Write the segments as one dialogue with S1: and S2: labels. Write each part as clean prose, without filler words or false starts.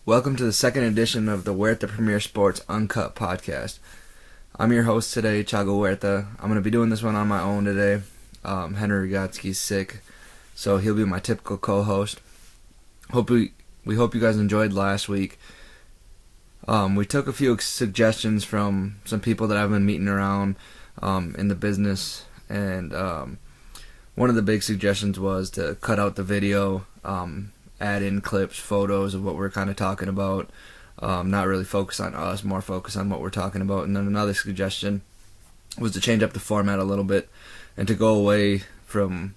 S1: Welcome to the second edition of the Huerta Premier Sports Uncut Podcast. I'm your host today, Chago Huerta. I'm going to be doing this one on my own today. Henry Rigotsky's sick, so he'll be my typical co-host. We hope you guys enjoyed last week. We took a few suggestions from some people that I've been meeting around in the business, and one of the big suggestions was to cut out the video, add in clips, photos of what we're kind of talking about, not really focus on us, more focus on what we're talking about. And then another suggestion was to change up the format a little bit and to go away from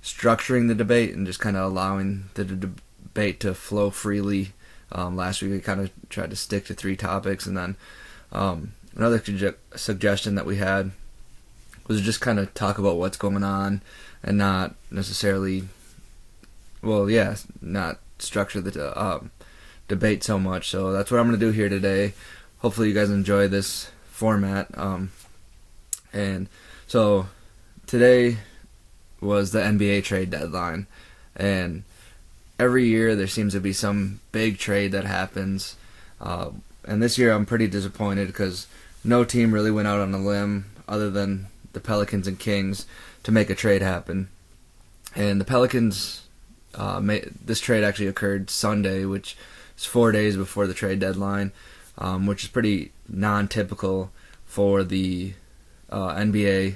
S1: structuring the debate and just kind of allowing the debate to flow freely. Last week we kind of tried to stick to 3 topics, and then another suggestion that we had was just kind of talk about what's going on and not necessarily, not structure the debate so much. So that's what I'm going to do here today. Hopefully you guys enjoy this format. And so today was the NBA trade deadline, and every year there seems to be some big trade that happens. And this year I'm pretty disappointed because no team really went out on a limb other than the Pelicans and Kings to make a trade happen. And the Pelicans, this trade actually occurred Sunday, which is 4 days before the trade deadline, which is pretty non-typical for the NBA.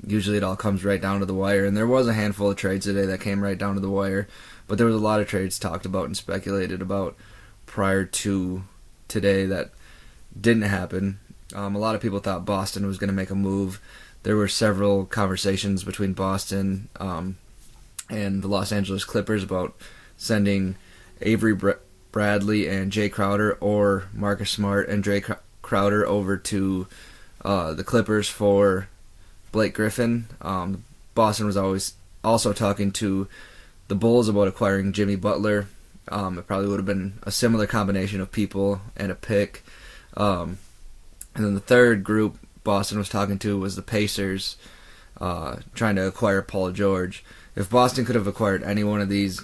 S1: Usually it all comes right down to the wire, and there was a handful of trades today that came right down to the wire, but there was a lot of trades talked about and speculated about prior to today that didn't happen. A lot of people thought Boston was going to make a move. There were several conversations between Boston and the Los Angeles Clippers about sending Avery Bradley and Jay Crowder, or Marcus Smart and Jay Crowder, over to the Clippers for Blake Griffin. Boston was always also talking to the Bulls about acquiring Jimmy Butler. It probably would have been a similar combination of people and a pick. And then the third group Boston was talking to was the Pacers, trying to acquire Paul George. If Boston could have acquired any one of these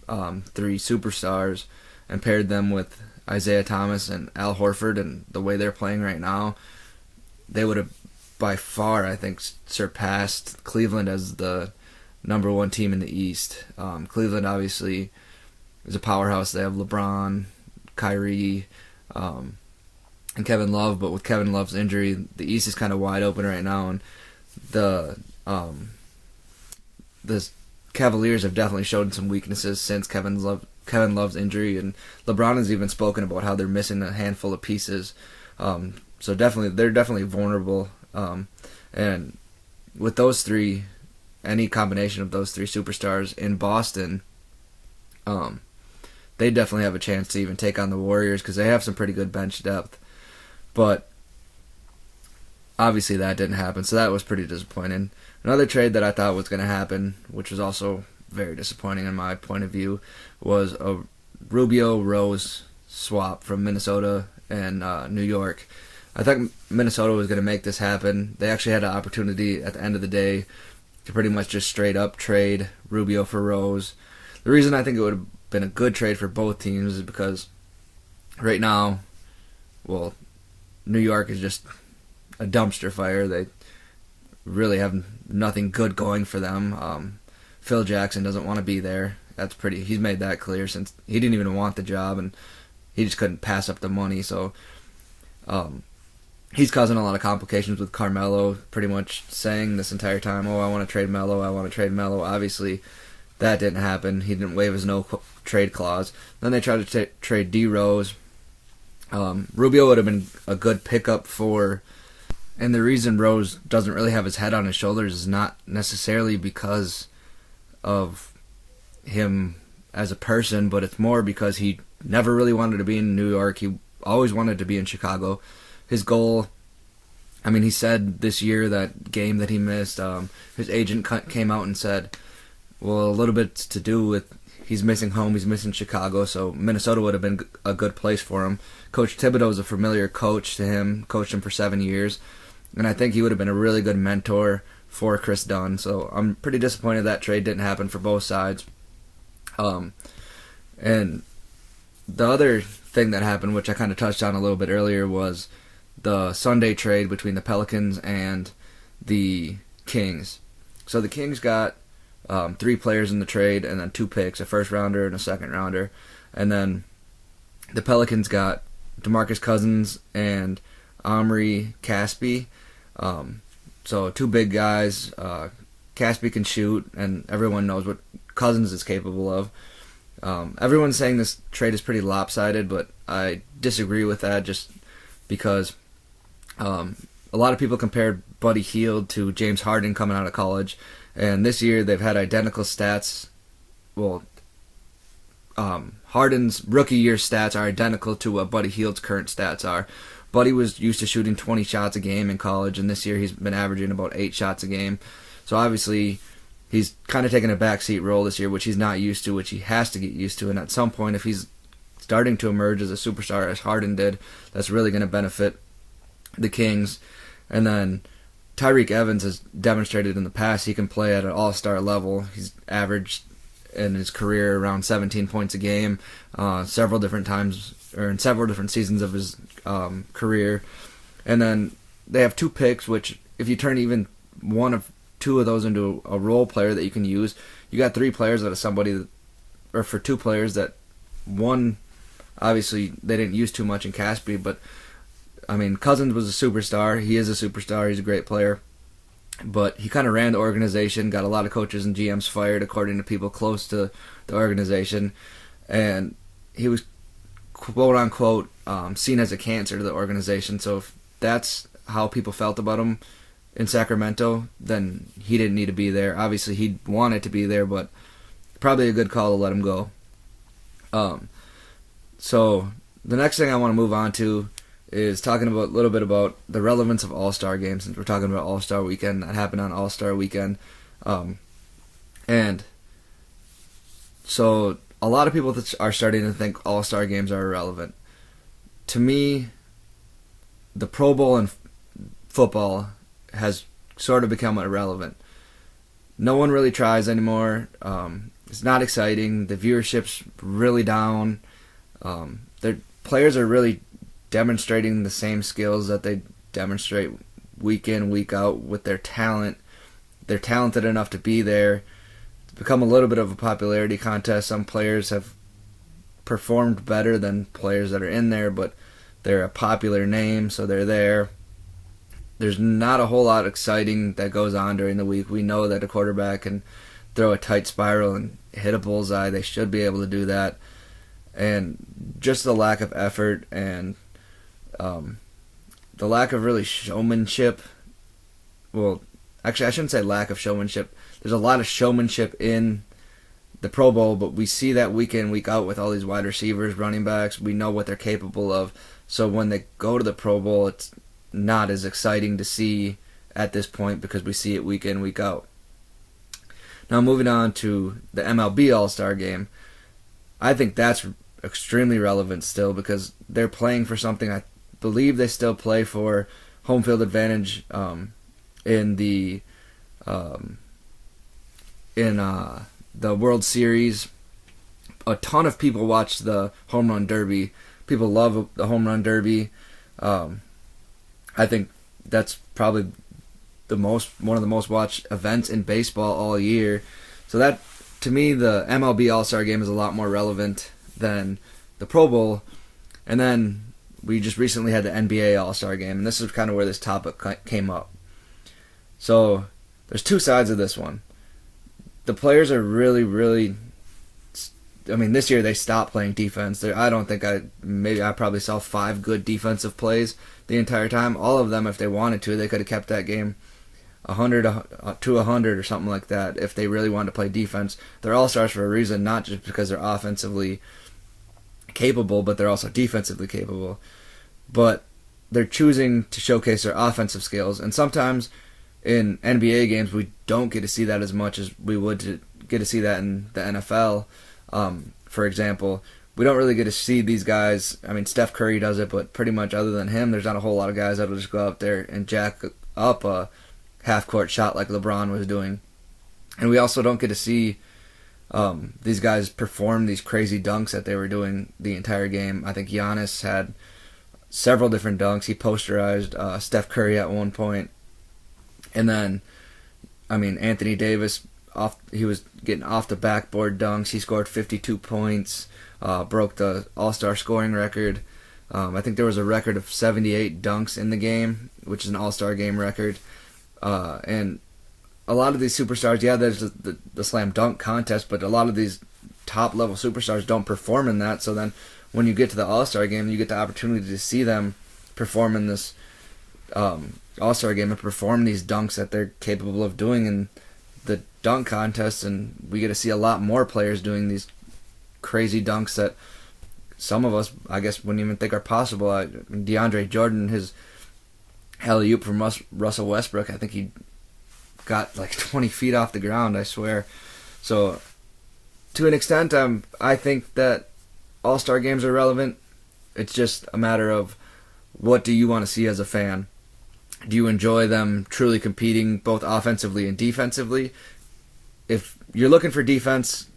S1: 3 superstars and paired them with Isaiah Thomas and Al Horford and the way they're playing right now, they would have by far, I think, surpassed Cleveland as the number 1 team in the East. Cleveland obviously is a powerhouse. They have LeBron, Kyrie, and Kevin Love, but with Kevin Love's injury, the East is kind of wide open right now, and the Cavaliers have definitely shown some weaknesses since Kevin Love's injury, and LeBron has even spoken about how they're missing a handful of pieces. So they're definitely vulnerable, and with those 3, any combination of those 3 superstars in Boston, they definitely have a chance to even take on the Warriors because they have some pretty good bench depth. But obviously that didn't happen, so that was pretty disappointing. Another trade that I thought was going to happen, which was also very disappointing in my point of view, was a Rubio-Rose swap from Minnesota and New York. I thought Minnesota was going to make this happen. They actually had an opportunity at the end of the day to pretty much just straight up trade Rubio for Rose. The reason I think it would have been a good trade for both teams is because right now, New York is just a dumpster fire. They really have nothing good going for them. Phil Jackson doesn't want to be there. He's made that clear since he didn't even want the job, and he just couldn't pass up the money. So he's causing a lot of complications with Carmelo, pretty much saying this entire time, I want to trade Melo, I want to trade Melo. Obviously, that didn't happen. He didn't waive his no-trade clause. Then they tried to trade D. Rose. Rubio would have been a good pickup for, and the reason Rose doesn't really have his head on his shoulders is not necessarily because of him as a person, but it's more because he never really wanted to be in New York. He always wanted to be in Chicago. His goal, he said this year, that game that he missed, his agent came out and said, a little bit to do with he's missing home, he's missing Chicago, so Minnesota would have been a good place for him. Coach Thibodeau is a familiar coach to him, coached him for 7 years, and I think he would have been a really good mentor for Chris Dunn. So I'm pretty disappointed that trade didn't happen for both sides. And the other thing that happened, which I kind of touched on a little bit earlier, was the Sunday trade between the Pelicans and the Kings. So the Kings got 3 players in the trade and then 2 picks, a first rounder and a second rounder. And then the Pelicans got DeMarcus Cousins and Omri Caspi. So 2 big guys. Caspi can shoot, and everyone knows what Cousins is capable of. Everyone's saying this trade is pretty lopsided, but I disagree with that just because a lot of people compared Buddy Hield to James Harden coming out of college, and this year they've had identical stats. Well, Harden's rookie year stats are identical to what Buddy Hield's current stats are. Buddy was used to shooting 20 shots a game in college, and this year he's been averaging about 8 shots a game. So obviously he's kind of taking a backseat role this year, which he's not used to, which he has to get used to. And at some point, if he's starting to emerge as a superstar, as Harden did, that's really going to benefit the Kings. And then Tyreke Evans has demonstrated in the past he can play at an all-star level. He's averaged in his career around 17 points a game several different times, or in several different seasons of his career. And then they have 2 picks, which if you turn even one of 2 of those into a role player that you can use, you got 3 players out of somebody that, or for 2 players that, one, obviously they didn't use too much in Caspi, but I mean, Cousins was a superstar. He is a superstar. He's a great player. But he kind of ran the organization, got a lot of coaches and GMs fired according to people close to the organization. And he was, quote-unquote, seen as a cancer to the organization. So if that's how people felt about him in Sacramento, then he didn't need to be there. Obviously, he wanted to be there, but probably a good call to let him go. So the next thing I want to move on to is talking about a little bit about the relevance of All-Star games, since we're talking about All-Star Weekend. That happened on All-Star Weekend. And so a lot of people are starting to think All-Star games are irrelevant. To me, the Pro Bowl in football has sort of become irrelevant. No one really tries anymore. It's not exciting. The viewership's really down. Their players are really demonstrating the same skills that they demonstrate week in, week out with their talent. They're talented enough to be there. It's become a little bit of a popularity contest. Some players have performed better than players that are in there, but they're a popular name, so they're there. There's not a whole lot exciting that goes on during the week. We know that a quarterback can throw a tight spiral and hit a bullseye. They should be able to do that. And just the lack of effort and the lack of really showmanship. Well, actually, I shouldn't say lack of showmanship. There's a lot of showmanship in the Pro Bowl, but we see that week in, week out with all these wide receivers, running backs. We know what they're capable of. So when they go to the Pro Bowl, it's not as exciting to see at this point because we see it week in, week out. Now moving on to the MLB All-Star Game, I think that's extremely relevant still because they're playing for something. I believe they still play for home field advantage in the World Series. A ton of people watch the Home Run Derby. People love the Home Run Derby. I think that's probably one of the most watched events in baseball all year. So that, to me, the MLB All-Star Game is a lot more relevant than the Pro Bowl. And then we just recently had the NBA All-Star Game, and this is kind of where this topic came up. So there's 2 sides of this one. The players are really, really... I mean, this year they stopped playing defense. I don't think I probably saw 5 good defensive plays the entire time. All of them, if they wanted to, they could have kept that game 100 to 100 or something like that if they really wanted to play defense. They're all-stars for a reason, not just because they're offensively capable, but they're also defensively capable. But they're choosing to showcase their offensive skills, and sometimes in NBA games we don't get to see that as much as we would to get to see that in the NFL. For example, we don't really get to see these guys. I mean, Steph Curry does it, but pretty much other than him, there's not a whole lot of guys that will just go out there and jack up a half-court shot like LeBron was doing. And we also don't get to see these guys performed these crazy dunks that they were doing the entire game. I think Giannis had several different dunks. He posterized Steph Curry at one point. And then, Anthony Davis, he was getting off the backboard dunks. He scored 52 points, broke the All-Star scoring record. I think there was a record of 78 dunks in the game, which is an All-Star game record. And a lot of these superstars, there's the slam dunk contest, but a lot of these top-level superstars don't perform in that. So then when you get to the All-Star game, you get the opportunity to see them perform in this All-Star game and perform these dunks that they're capable of doing in the dunk contest, and we get to see a lot more players doing these crazy dunks that some of us, I guess, wouldn't even think are possible. DeAndre Jordan, his alley-oop from Russell Westbrook, I think he got like 20 feet off the ground, I swear. So, to an extent, I think that All-Star games are relevant. It's just a matter of what do you want to see as a fan. Do you enjoy them truly competing both offensively and defensively? If you're looking for defense,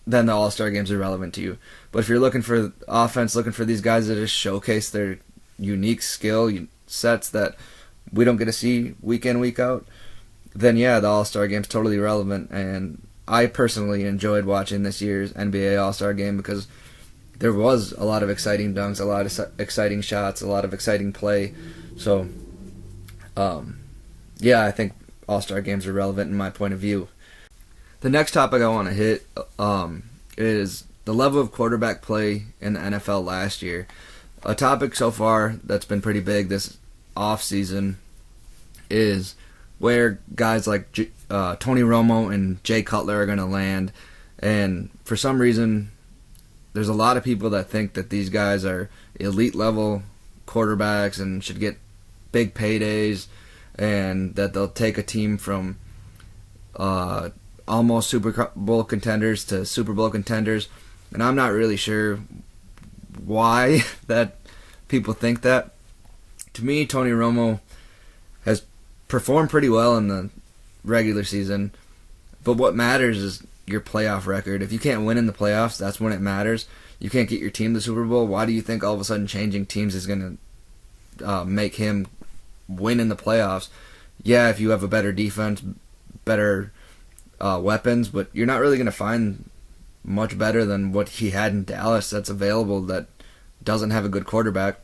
S1: then the All-Star games are relevant to you. But if you're looking for offense, looking for these guys that just showcase their unique skill sets that we don't get to see week in, week out, then the All-Star game's totally relevant. And I personally enjoyed watching this year's NBA All-Star game because there was a lot of exciting dunks, a lot of exciting shots, a lot of exciting play. So, I think All-Star games are relevant in my point of view. The next topic I want to hit is the level of quarterback play in the NFL last year. A topic so far that's been pretty big this offseason is where guys like Tony Romo and Jay Cutler are going to land. And for some reason, there's a lot of people that think that these guys are elite level quarterbacks and should get big paydays, and that they'll take a team from almost Super Bowl contenders to Super Bowl contenders. And I'm not really sure why that people think that. To me, Tony Romo has performed pretty well in the regular season, but what matters is your playoff record. If you can't win in the playoffs, that's when it matters. You can't get your team to the Super Bowl. Why do you think all of a sudden changing teams is going to make him win in the playoffs? If you have a better defense, better weapons, but you're not really going to find much better than what he had in Dallas that's available that doesn't have a good quarterback.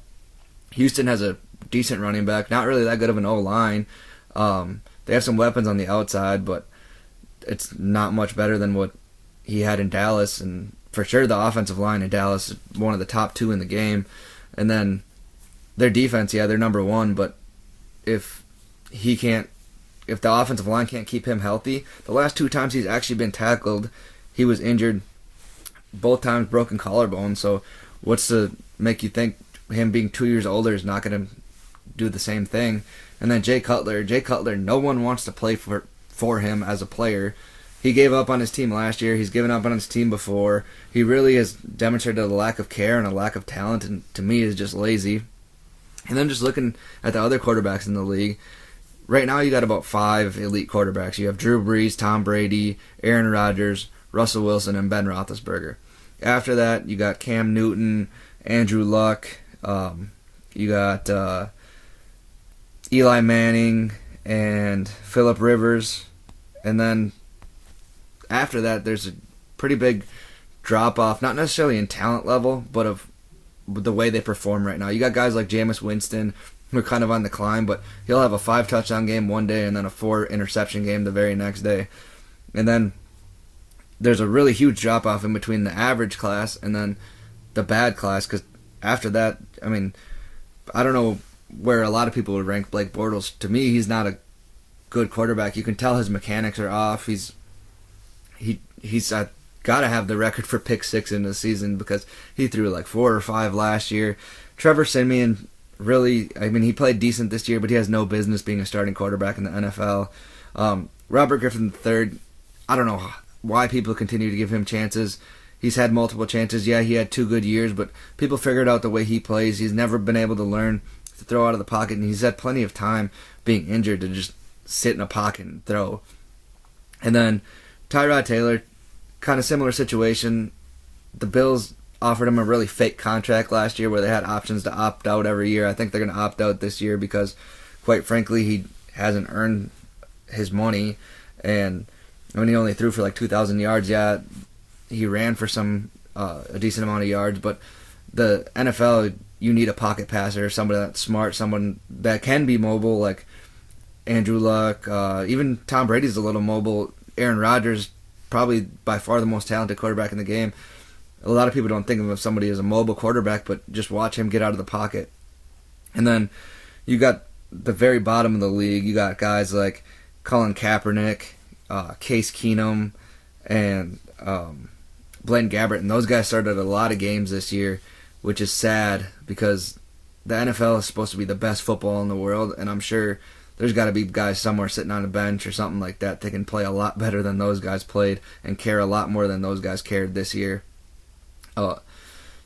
S1: Houston has a decent running back, not really that good of an O-line. They have some weapons on the outside, but it's not much better than what he had in Dallas. And for sure, the offensive line in Dallas is one of the top two in the game. And then their defense, they're number one, but if the offensive line can't keep him healthy, the last two times he's actually been tackled, he was injured, both times broken collarbone. So what's to make you think him being 2 years older is not going to do the same thing? And then Jay Cutler, no one wants to play for him as a player. He gave up on his team last year. He's given up on his team before. He really has demonstrated a lack of care and a lack of talent, and to me is just lazy. And then just looking at the other quarterbacks in the league, right now you got about 5 elite quarterbacks. You have Drew Brees, Tom Brady, Aaron Rodgers, Russell Wilson, and Ben Roethlisberger. After that, you got Cam Newton, Andrew Luck, you got Eli Manning and Phillip Rivers. And then after that, there's a pretty big drop-off, not necessarily in talent level, but of the way they perform right now. You got guys like Jameis Winston, who are kind of on the climb, but he'll have a 5-touchdown game one day and then a 4-interception game the very next day. And then there's a really huge drop-off in between the average class and then the bad class, because after that, I don't know where a lot of people would rank Blake Bortles. To me, he's not a good quarterback. You can tell his mechanics are off. He's got to have the record for pick six in the season because he threw like 4 or 5 last year. Trevor Siemian, really, he played decent this year, but he has no business being a starting quarterback in the NFL. Robert Griffin III, I don't know why people continue to give him chances. He's had multiple chances. He had 2 good years, but people figured out the way he plays. He's never been able to learn to throw out of the pocket, and he's had plenty of time being injured to just sit in a pocket and throw. And then Tyrod Taylor, kind of similar situation. The Bills offered him a really fake contract last year where they had options to opt out every year. I think they're going to opt out this year because, quite frankly, he hasn't earned his money. And when he only threw for like 2,000 yards, yeah, he ran for a decent amount of yards. But the NFL, you need a pocket passer, somebody that's smart, someone that can be mobile, like Andrew Luck. Even Tom Brady's a little mobile. Aaron Rodgers, probably by far the most talented quarterback in the game. A lot of people don't think of somebody as a mobile quarterback, but just watch him get out of the pocket. And then you got the very bottom of the league. You got guys like Colin Kaepernick, Case Keenum, and Blaine Gabbert. And those guys started a lot of games this year, which is sad because the NFL is supposed to be the best football in the world, and I'm sure there's got to be guys somewhere sitting on a bench or something like that that can play a lot better than those guys played and care a lot more than those guys cared this year.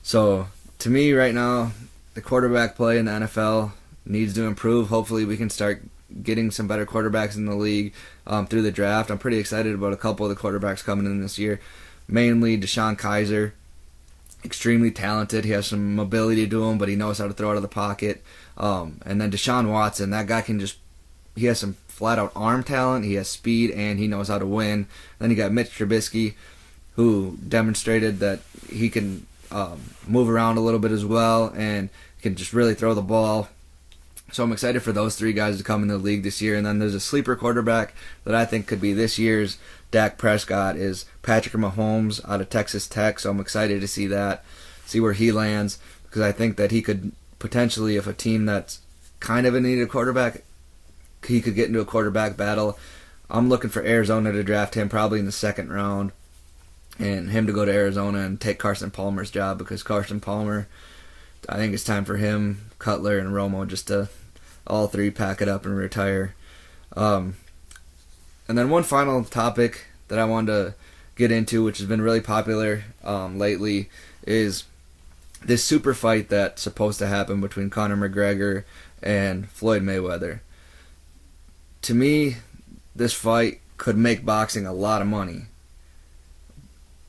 S1: So to me right now, the quarterback play in the NFL needs to improve. Hopefully we can start getting some better quarterbacks in the league through the draft. I'm pretty excited about a couple of the quarterbacks coming in this year, mainly Deshaun Kaiser. Extremely talented. He has some mobility to him, but he knows how to throw out of the pocket. And then Deshaun Watson, that guy he has some flat-out arm talent, he has speed, and he knows how to win. Then you got Mitch Trubisky, who demonstrated that he can move around a little bit as well and can just really throw the ball. So I'm excited for those three guys to come in the league this year. And then there's a sleeper quarterback that I think could be this year's Dak Prescott is Patrick Mahomes out of Texas Tech. So I'm excited to see where he lands, because I think that he could potentially, if a team that's kind of in need of a quarterback, he could get into a quarterback battle. I'm looking for Arizona to draft him probably in the second round, and him to go to Arizona and take Carson Palmer's job, because Carson Palmer, I think it's time for him, Cutler, and Romo just to all three pack it up and retire. And then one final topic that I wanted to get into, which has been really popular lately, is this super fight that's supposed to happen between Conor McGregor and Floyd Mayweather. To me, this fight could make boxing a lot of money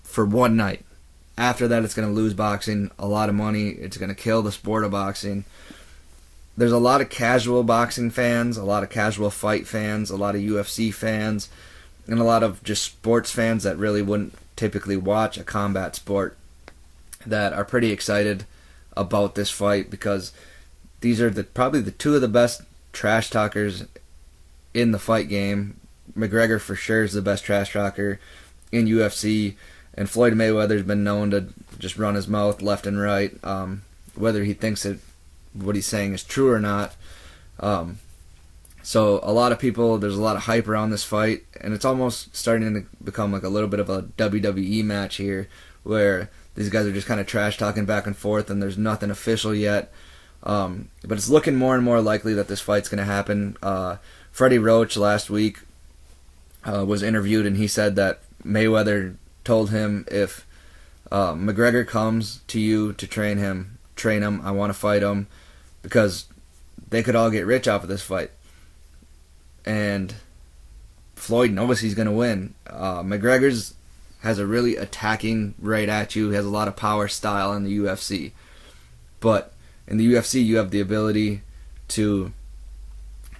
S1: for one night. After that, it's going to lose boxing a lot of money. It's going to kill the sport of boxing. There's a lot of casual boxing fans, a lot of casual fight fans, a lot of UFC fans, and a lot of just sports fans that really wouldn't typically watch a combat sport that are pretty excited about this fight, because these are probably the two of the best trash talkers in the fight game. McGregor for sure is the best trash talker in UFC, and Floyd Mayweather's been known to just run his mouth left and right, whether he thinks that what he's saying is true or not. So a lot of people, there's a lot of hype around this fight, and it's almost starting to become like a little bit of a WWE match here, where these guys are just kind of trash talking back and forth, and there's nothing official yet. But it's looking more and more likely that this fight's going to happen. Freddie Roach last week was interviewed, and he said that Mayweather told him, if McGregor comes to you to train him, I want to fight him, because they could all get rich off of this fight. And Floyd knows he's going to win. McGregor's has a really attacking right at you. He has a lot of power style in the UFC. But in the UFC, you have the ability to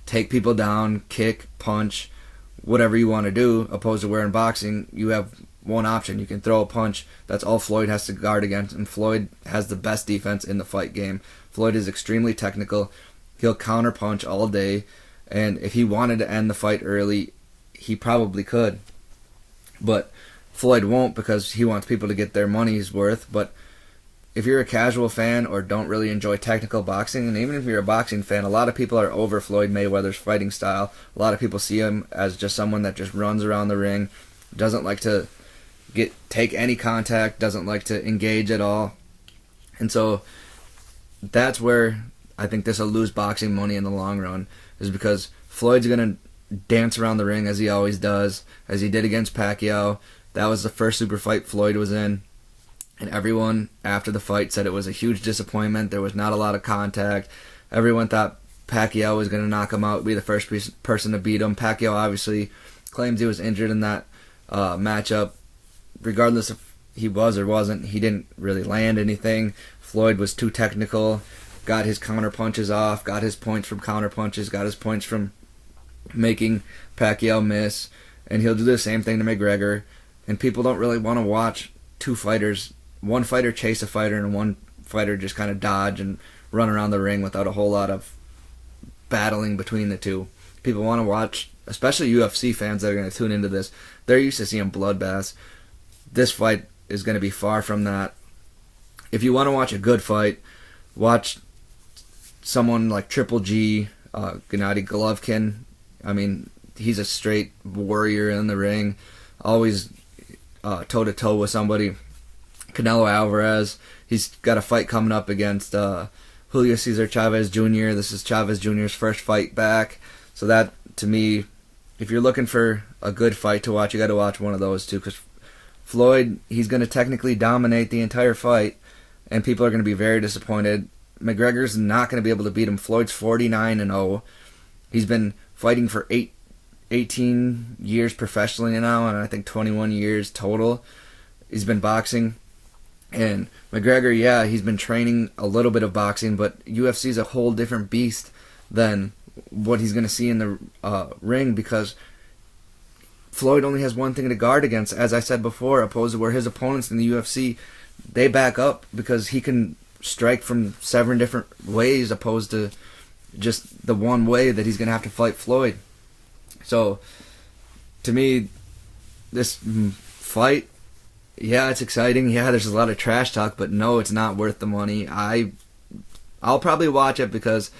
S1: take people down, kick, punch, whatever you want to do, opposed to where in boxing, you have one option. You can throw a punch. That's all Floyd has to guard against, and Floyd has the best defense in the fight game. Floyd is extremely technical. He'll counter punch all day, and if he wanted to end the fight early, he probably could. But Floyd won't, because he wants people to get their money's worth. But if you're a casual fan or don't really enjoy technical boxing, and even if you're a boxing fan, a lot of people are over Floyd Mayweather's fighting style. A lot of people see him as just someone that just runs around the ring, doesn't like to take any contact, doesn't like to engage at all. And so that's where I think this will lose boxing money in the long run, is because Floyd's going to dance around the ring as he always does, as he did against Pacquiao. That was the first super fight Floyd was in, and everyone after the fight said it was a huge disappointment. There was not a lot of contact. Everyone thought Pacquiao was going to knock him out, be the first person to beat him. Pacquiao obviously claims he was injured in that matchup. regardless if he was or wasn't, he didn't really land anything. Floyd was too technical, got his counter punches off, got his points from counter punches, got his points from making Pacquiao miss, and he'll do the same thing to McGregor. And people don't really want to watch two fighters, one fighter chase a fighter and one fighter just kind of dodge and run around the ring without a whole lot of battling between the two. People want to watch, especially UFC fans that are going to tune into this, they're used to seeing bloodbaths. This fight is going to be far from that. If you want to watch a good fight, watch someone like Triple G, Gennady Golovkin. I mean, he's a straight warrior in the ring, always toe-to-toe with somebody. Canelo Alvarez, he's got a fight coming up against Julio Cesar Chavez Jr. This is Chavez Jr.'s first fight back. So that, to me, if you're looking for a good fight to watch, you got to watch one of those two. Because Floyd, he's going to technically dominate the entire fight, and people are going to be very disappointed. McGregor's not going to be able to beat him. Floyd's 49-0. He's been fighting for 18 years professionally now, and I think 21 years total. He's been boxing. And McGregor, yeah, he's been training a little bit of boxing, but UFC is a whole different beast than what he's going to see in the ring, because Floyd only has one thing to guard against, as I said before, opposed to where his opponents in the UFC, they back up because he can strike from 7 different ways opposed to just the one way that he's going to have to fight Floyd. So, to me, this fight, yeah, it's exciting. Yeah, there's a lot of trash talk, but no, it's not worth the money. I'll probably watch it because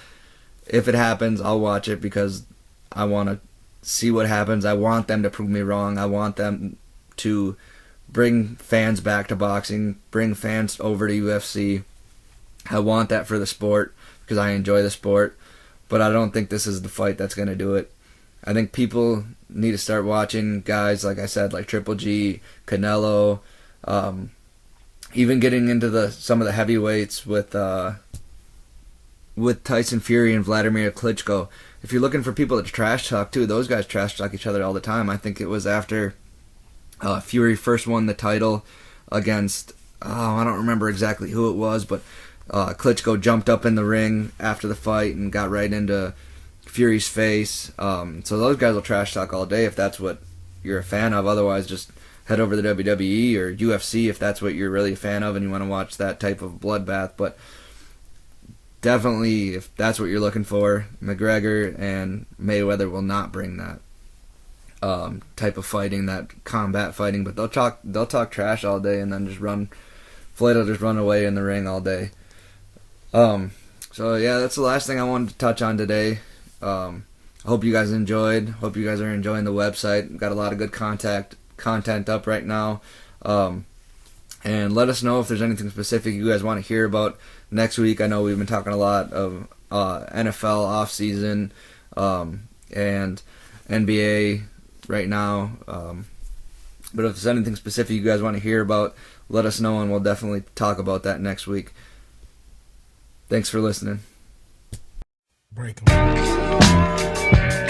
S1: if it happens, I'll watch it because I want to see what happens. I want them to prove me wrong. I want them to bring fans back to boxing, bring fans over to UFC. I want that for the sport because I enjoy the sport, but I don't think this is the fight that's going to do it. I think people need to start watching guys, like I said, like Triple G, Canelo, even getting into some of the heavyweights with Tyson Fury and Vladimir Klitschko. If you're looking for people to trash talk too, those guys trash talk each other all the time. I think it was after Fury first won the title against, I don't remember exactly who it was, but Klitschko jumped up in the ring after the fight and got right into Fury's face. So those guys will trash talk all day if that's what you're a fan of. Otherwise, just head over to WWE or UFC if that's what you're really a fan of and you want to watch that type of bloodbath. But definitely, if that's what you're looking for, McGregor and Mayweather will not bring that type of fighting, that combat fighting. But they'll talk trash all day and then just run. Floyd will just run away in the ring all day. So yeah, that's the last thing I wanted to touch on today. I hope you guys enjoyed. Hope you guys are enjoying the website. We've got a lot of good content up right now. And let us know if there's anything specific you guys want to hear about next week. I know we've been talking a lot of NFL offseason and NBA right now. But if there's anything specific you guys want to hear about, let us know and we'll definitely talk about that next week. Thanks for listening.
S2: Break 'em.